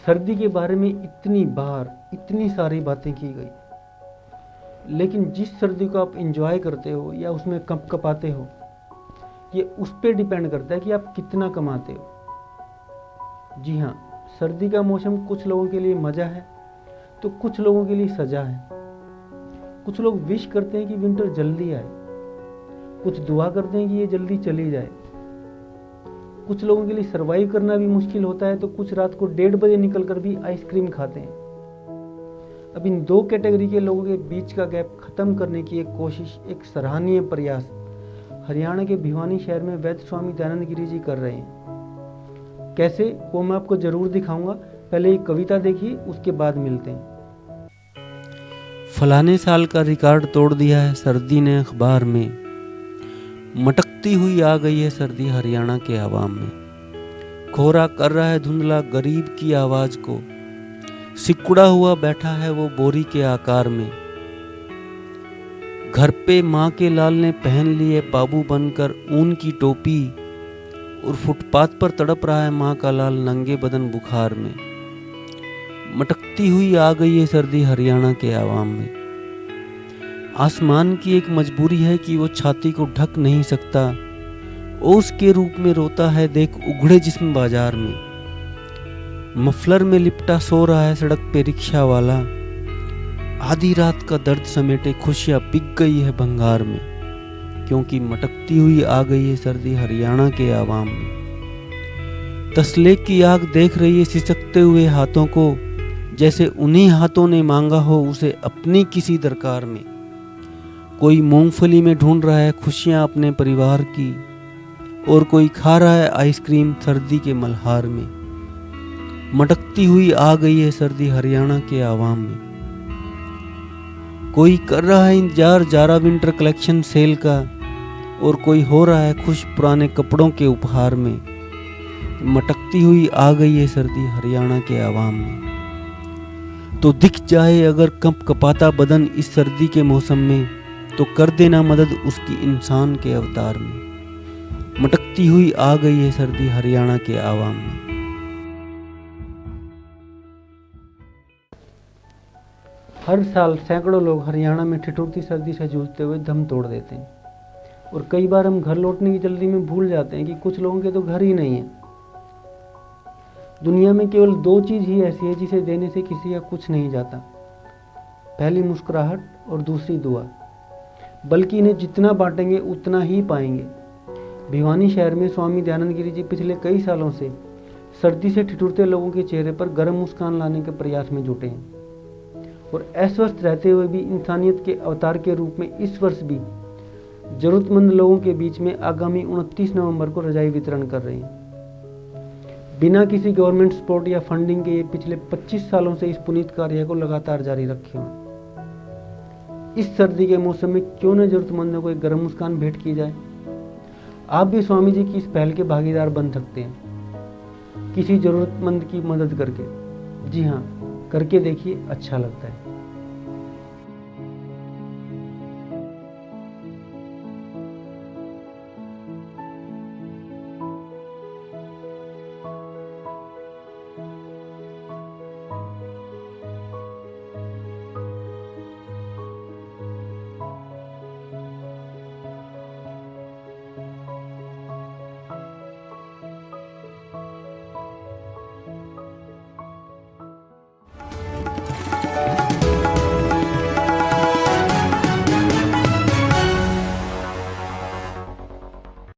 सर्दी के बारे में इतनी बार इतनी सारी बातें की गई, लेकिन जिस सर्दी को आप एंजॉय करते हो या उसमें कप कपाते हो, ये उस पर डिपेंड करता है कि आप कितना कमाते हो। जी हाँ, सर्दी का मौसम कुछ लोगों के लिए मज़ा है तो कुछ लोगों के लिए सज़ा है। कुछ लोग विश करते हैं कि विंटर जल्दी आए, कुछ दुआ करते हैं कि ये जल्दी चली जाए। कुछ लोगों के लिए सरवाइव करना भी मुश्किल होता है तो कुछ रात को 1:30 बजे निकल कर भी आइसक्रीम खाते हैं। अब इन दो कैटेगरी के लोगों के बीच का गैप खत्म करने की एक कोशिश, एक सराहनीय प्रयास हरियाणा के भिवानी शहर में वैद्य स्वामी दयानंद गिरी जी कर रहे हैं। कैसे, वो मैं आपको जरूर दिखाऊंगा। पहले एक कविता देखिए, उसके बाद मिलते हैं। फलाने साल का रिकॉर्ड तोड़ दिया है सर्दी ने अखबार में, मटकती हुई आ गई है सर्दी हरियाणा के आवाम में। कोहरा कर रहा है धुंधला गरीब की आवाज को, सिकुड़ा हुआ बैठा है वो बोरी के आकार में। घर पे माँ के लाल ने पहन ली है बाबू बनकर ऊन की टोपी, और फुटपाथ पर तड़प रहा है माँ का लाल नंगे बदन बुखार में। मटकती हुई आ गई है सर्दी हरियाणा के आवाम में। आसमान की एक मजबूरी है कि वो छाती को ढक नहीं सकता, ओस के रूप में रोता है देख उघड़े जिस्म बाजार में। मफलर में लिपटा सो रहा है सड़क पे रिक्शा वाला, आधी रात का दर्द समेटे खुशियां बिक गई है भंगार में, क्योंकि मटकती हुई आ गई है सर्दी हरियाणा के आवाम में। तसले की आग देख रही है सिसकते हुए हाथों को, जैसे उन्हीं हाथों ने मांगा हो उसे अपनी किसी दरकार में। कोई मूंगफली में ढूंढ रहा है खुशियां अपने परिवार की, और कोई खा रहा है आइसक्रीम सर्दी के मल्हार में। मटकती हुई आ गई है सर्दी हरियाणा के आवाम में। कोई कर रहा है इंतजार जारा विंटर कलेक्शन सेल का, और कोई हो रहा है खुश पुराने कपड़ों के उपहार में। मटकती हुई आ गई है सर्दी हरियाणा के आवाम में। तो दिख जाए अगर कप कपाता बदन इस सर्दी के मौसम में, तो कर देना मदद उसकी इंसान के अवतार में। मटकती हुई आ गई है सर्दी हरियाणा के आवाम में। हर साल सैकड़ों लोग हरियाणा में ठिठुरती सर्दी से जूझते हुए दम तोड़ देते हैं, और कई बार हम घर लौटने की जल्दी में भूल जाते हैं कि कुछ लोगों के तो घर ही नहीं है। दुनिया में केवल 2 चीज ही ऐसी है जिसे देने से किसी का कुछ नहीं जाता, पहली मुस्कुराहट और दूसरी दुआ। बल्कि इन्हें जितना बांटेंगे उतना ही पाएंगे। भिवानी शहर में स्वामी दयानंद गिरी जी पिछले कई सालों से सर्दी से ठिठुरते लोगों के चेहरे पर गर्म मुस्कान लाने के प्रयास में जुटे हैं, और अस्वस्थ रहते हुए भी इंसानियत के अवतार के रूप में इस वर्ष भी जरूरतमंद लोगों के बीच में आगामी 29 नवंबर को रजाई वितरण कर रहे हैं। बिना किसी गवर्नमेंट सपोर्ट या फंडिंग के ये पिछले 25 सालों से इस पुनीत कार्य को लगातार जारी रखे हुए। इस सर्दी के मौसम में क्यों न जरूरतमंदों को एक गर्म मुस्कान भेंट की जाए। आप भी स्वामी जी की इस पहल के भागीदार बन सकते हैं, किसी जरूरतमंद की मदद करके। जी हाँ, करके देखिए, अच्छा लगता है।